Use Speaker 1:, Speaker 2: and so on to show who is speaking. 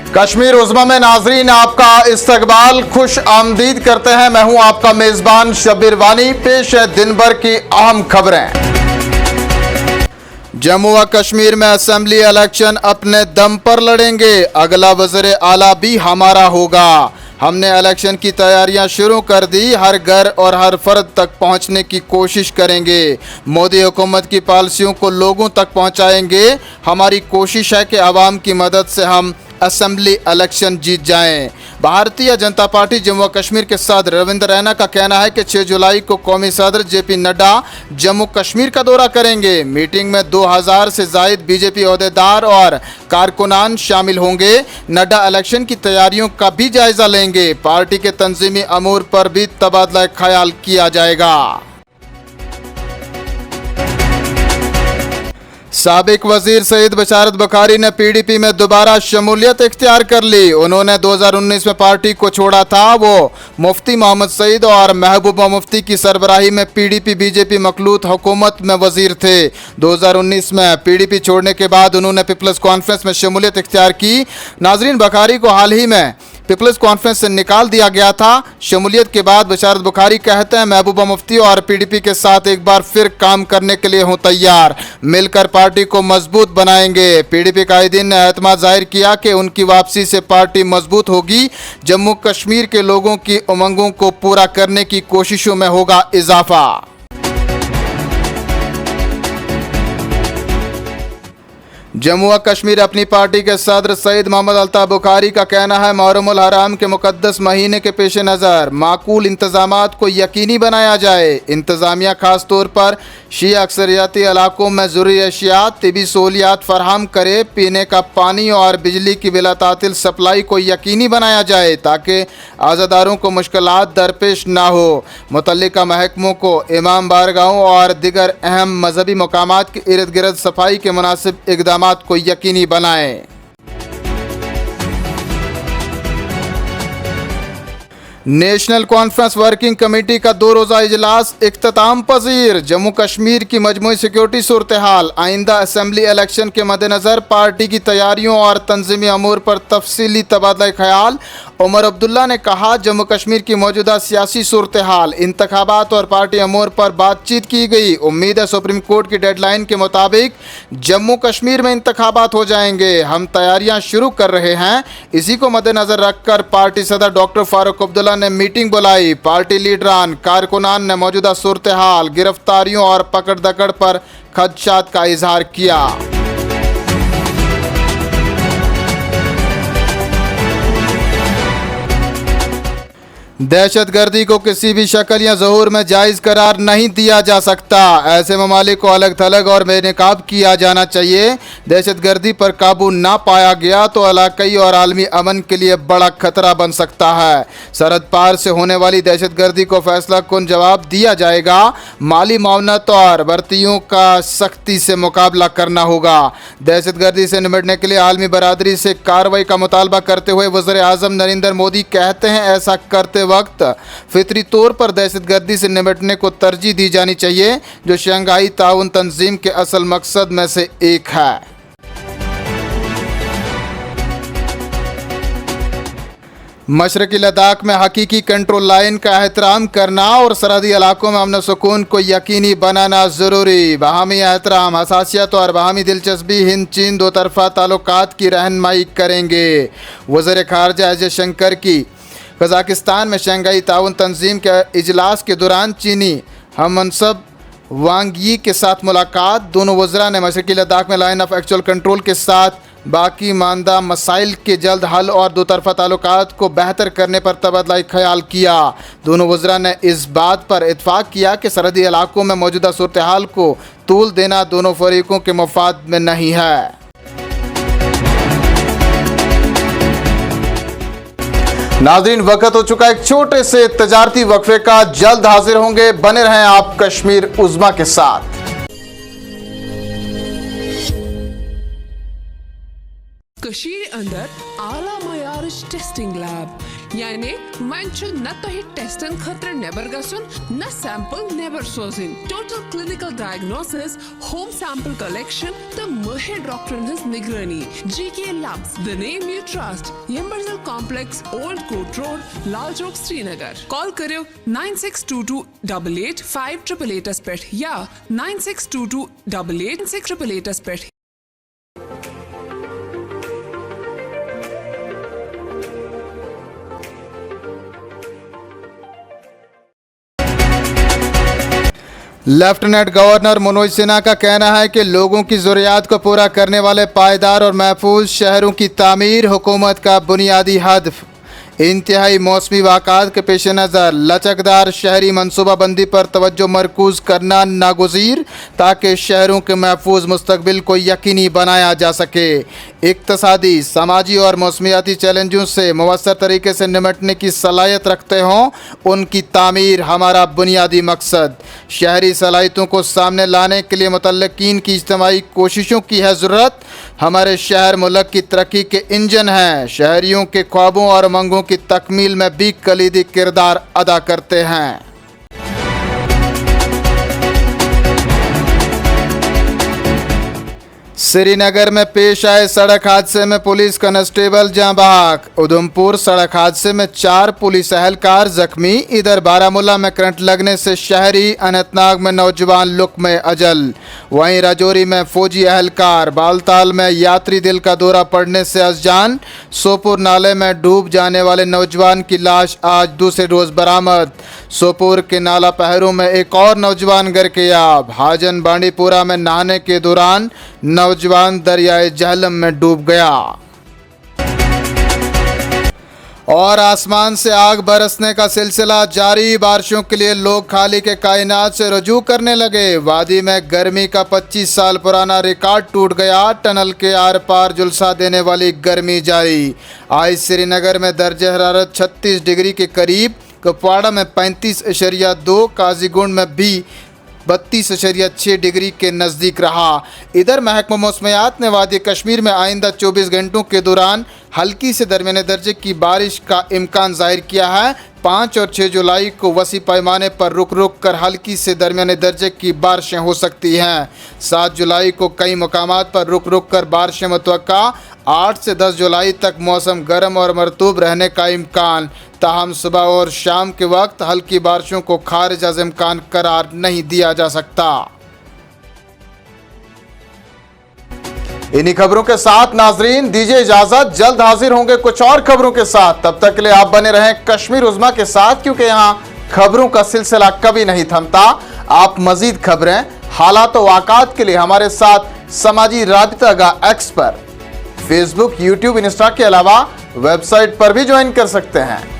Speaker 1: कश्मीर उज़्मा में नाजरीन आपका इस्तकबाल खुश आमदीद करते हैं। मैं हूं आपका मेजबान शब्बीर वानी। पेश है दिन भर की अहम खबरें। जम्मू व कश्मीर में असेंबली इलेक्शन अपने दम पर लड़ेंगे, अगला वज़ीर आला भी हमारा होगा। हमने इलेक्शन की तैयारियां शुरू कर दी, हर घर और हर फर्द तक पहुंचने की कोशिश करेंगे। मोदी हुकूमत की पॉलिसियों को लोगों तक पहुंचाएंगे। हमारी कोशिश है कि आवाम की मदद से हम असेंबली इलेक्शन जीत जाएं। भारतीय जनता पार्टी जम्मू व कश्मीर के सदर रविंद्र रैना का कहना है कि 6 जुलाई को कौमी सदर जेपी नड्डा जम्मू कश्मीर का दौरा करेंगे। मीटिंग में 2000 से जायद बीजेपी ओहदेदार और कारकुनान शामिल होंगे। नड्डा इलेक्शन की तैयारियों का भी जायजा लेंगे। पार्टी के तंजीमी अमूर पर भी तबादला ख्याल किया जाएगा। साबिक वजीर सईद बशारत बुखारी ने पीडीपी में दोबारा शमूलियत इख्तियार कर ली। उन्होंने 2019 में पार्टी को छोड़ा था। वो मुफ्ती मोहम्मद सईद और महबूबा मुफ्ती की सरबराही में पीडीपी बीजेपी मखलूत हुकूमत में वजीर थे। 2019 में पीडीपी छोड़ने के बाद उन्होंने पीपल्स कॉन्फ्रेंस में शमूलियत इख्तियार की। नाजरीन, बुखारी को हाल ही में पीपल्स कॉन्फ्रेंस से निकाल दिया गया था। शमूलियत के बाद बशारत बुखारी कहते हैं महबूबा मुफ्ती और पीडीपी के साथ एक बार फिर काम करने के लिए हूं तैयार, मिलकर पार्टी को मजबूत बनाएंगे। पीडीपी कायदीन ने एतमाद जाहिर किया कि उनकी वापसी से पार्टी मजबूत होगी। जम्मू कश्मीर के लोगों की उमंगों को पूरा करने की कोशिशों में होगा इजाफा। जम्मू व कश्मीर अपनी पार्टी के सदर सईद मोहम्मद अल्ताफ बुखारी का कहना है मुहर्रमुल हराम के मुकद्दस महीने के पेश नज़र माकूल इंतजामात को यकीनी बनाया जाए। इंतजामिया खास तौर पर शिया अक्सरियाती इलाकों में ज़रूरी अशिया तिबी सहूलियात फराहम करे। पीने का पानी और बिजली की बिला तातिल सप्लाई को यकीनी बनाया जाए ताकि आज़ादारों को मुश्किलात दरपेश ना हो। मुतल्लिका महकमों को इमाम बारगाहों और दिगर अहम मजहबी मकामात के इर्द गिर्द सफाई के मुनासिब इक़दाम को यकीनी बनाएं। नेशनल कॉन्फ्रेंस वर्किंग कमेटी का 2 रोज़ा इजलास इख्तिताम पजीर। जम्मू कश्मीर की मजमूई सिक्योरिटी सूरत हाल, आइंदा असेंबली इलेक्शन के मद्देनज़र पार्टी की तैयारियों और तंजीमी अमूर पर तफसीली तबादला ख्याल। उमर अब्दुल्ला ने कहा, जम्मू कश्मीर की मौजूदा सियासी सूरत हाल, इंतखाबात और पार्टी अमूर पर बातचीत की गई। उम्मीद है सुप्रीम कोर्ट की डेडलाइन के मुताबिक जम्मू कश्मीर में इंतखाबात हो जाएंगे। हम तैयारियां शुरू कर रहे हैं। इसी को मद्देनज़र रखकर पार्टी सदर डॉक्टर फारूक अब्दुल्ला ने मीटिंग बुलाई। पार्टी लीडरान कारकुनान ने मौजूदा सूरत हाल, गिरफ्तारियों और पकड़ दकड़ पर खदशात का इजहार किया। दहशतगर्दी को किसी भी शक्ल या ज़हूर में जायज़ करार नहीं दिया जा सकता। ऐसे ममालिक को अलग थलग और बेनकाब किया जाना चाहिए। दहशतगर्दी पर काबू ना पाया गया तो इलाक़ाई और आलमी अमन के लिए बड़ा खतरा बन सकता है। सरहद पार से होने वाली दहशतगर्दी को फैसला कुन जवाब दिया जाएगा। माली मावनत और भर्तियों का सख्ती से मुकाबला करना होगा। दहशतगर्दी से निपटने के लिए आलमी बरादरी से कार्रवाई का मुतालबा करते हुए वज़ीर आज़म नरेंद्र मोदी कहते हैं, ऐसा करते वक्त फितरी तौर पर दहशतगर्दी से निपटने को तरजीह दी जानी चाहिए, जो शंघाई ताउन तंजीम के असल मकसद में से एक है। मशरकी लद्दाख में हकीकी कंट्रोल लाइन का एहतराम करना और सरहदी इलाकों में अमन सुकून को यकीनी बनाना ज़रूरी। बाहमी एहतराम, हसासियत और बाहमी दिलचस्पी हिंद चीन दो तरफ़ा ताल्लुकात की रहनुमाई करेंगे। वज़ीर ख़ारजा एस जयशंकर की कज़ाकिस्तान में शंघाई ताउन तंजीम के इजलास के दौरान चीनी हममनसब वांग यी के साथ मुलाकात। दोनों वज़रा ने मशरकी लद्दाख में लाइन ऑफ एक्चुअल कंट्रोल के साथ बाकी मानदा मसाइल के जल्द हल और दो तरफ़ा ताल्लुकात को बेहतर करने पर तबादला ख्याल किया। दोनों वज़रा ने इस बात पर इत्फाक़ किया कि सरहदी इलाकों में मौजूदा सूरत हाल को तूल देना दोनों फरीकों के मफाद में नहीं है। नाज़रीन, वक्त हो चुका एक छोटे से तजारती वक्फे का। जल्द हाजिर होंगे, बने रहें आप कश्मीर उज़्मा के साथ।
Speaker 2: कशीर अंदर आला मयारिश टेस्टिंग लैब यानी वंच न तो ही टेस्टन खतर नेबर गसुन न सैंपल नेबर सोजिन total clinical diagnosis home sample collection द महर डॉक्टर हज निगरानी GK Labs the name you trust Yambarzal Complex Old Court Road Lal Chowk Srinagar call करो 9622885888 पे या 9622886888 पे।
Speaker 1: लेफ्टिनेंट गवर्नर मनोज सिन्हा का कहना है कि लोगों की ज़रूरियात को पूरा करने वाले पायदार और महफूज शहरों की तामीर हुकूमत का बुनियादी हदफ। इंतहाई मौसमी वाक़ात के पेश नज़र लचकदार शहरी मनसूबाबंदी पर तवज्जो मरकूज़ करना नागुज़ीर ताकि शहरों के महफूज मुस्तकबिल को यकीनी बनाया जा सके। इक़्तिसादी, समाजी और मौसमियाती चैलेंजों से मौसर तरीके से निमटने की सलाहियत रखते हों, उनकी तामीर हमारा बुनियादी मकसद। शहरी सलाहियतों को सामने लाने के लिए मुतल्लिकीन की इज्तिमाई कोशिशों की है ज़रूरत। हमारे शहर मुल्क की तरक्की के इंजन हैं। शहरियों के ख्वाबों और मंगों की तकमील में भी कलीदी किरदार अदा करते हैं। श्रीनगर में पेश आए सड़क हादसे में पुलिस कांस्टेबल जाँ बहक। उधमपुर सड़क हादसे में 4 पुलिस एहलकार जख्मी। इधर बारामूला में करंट लगने से शहरी, अनंतनाग में नौजवान लुक़्मे अजल। वहीं राजौरी में फौजी एहलकार, बालताल में यात्री दिल का दौरा पड़ने से अज़जान। सोपुर नाले में डूब जाने वाले नौजवान की लाश आज दूसरे रोज़ बरामद। सोपुर के नाला पहरों में एक और नौजवान गर्कियाब। हाजन बांडीपुरा में नहाने के दौरान नौजवान दरियाए जहलम में डूब गया। और आसमान से आग बरसने का सिलसिला जारी। बारिशों के लिए लोग खाली के कायनात से रुजू करने लगे। वादी में गर्मी का 25 साल पुराना रिकॉर्ड टूट गया। टनल के आर पार झुलसा देने वाली गर्मी जारी। आज श्रीनगर में दर्जे हरारत 36 डिग्री के करीब, कुपवाड़ा में 35.2, काजीगुंड में भी 32.6 डिग्री के नज़दीक रहा। इधर महकमा मौसमियात ने वादी कश्मीर में आइंदा 24 घंटों के दौरान हल्की से दरमियाने दर्जे की बारिश का इम्कान जाहिर किया है। 5 और 6 जुलाई को वसी पैमाने पर रुक रुक कर हल्की से दरमियाने दर्जे की बारिशें हो सकती हैं। 7 जुलाई को कई मकामात पर रुक रुक कर बारिशें मुतवक्का। 8 से 10 जुलाई तक मौसम गर्म और मरतूब रहने का इम्कान। ताहम सुबह और शाम के वक्त हल्की बारिशों को खारिज अज़ इम्कान करार नहीं दिया जा सकता। इन्हीं खबरों के साथ नाजरीन दीजिए इजाजत। जल्द हाजिर होंगे कुछ और खबरों के साथ। तब तक के लिए आप बने रहें कश्मीर उज़्मा के साथ, क्योंकि यहाँ खबरों का सिलसिला कभी नहीं थमता। आप मजीद खबरें, हालात व वाक़ात के लिए हमारे साथ समाजी राबिता एक्स पर फेसबुक, यूट्यूब, इंस्टा के अलावा वेबसाइट पर भी ज्वाइन कर सकते हैं।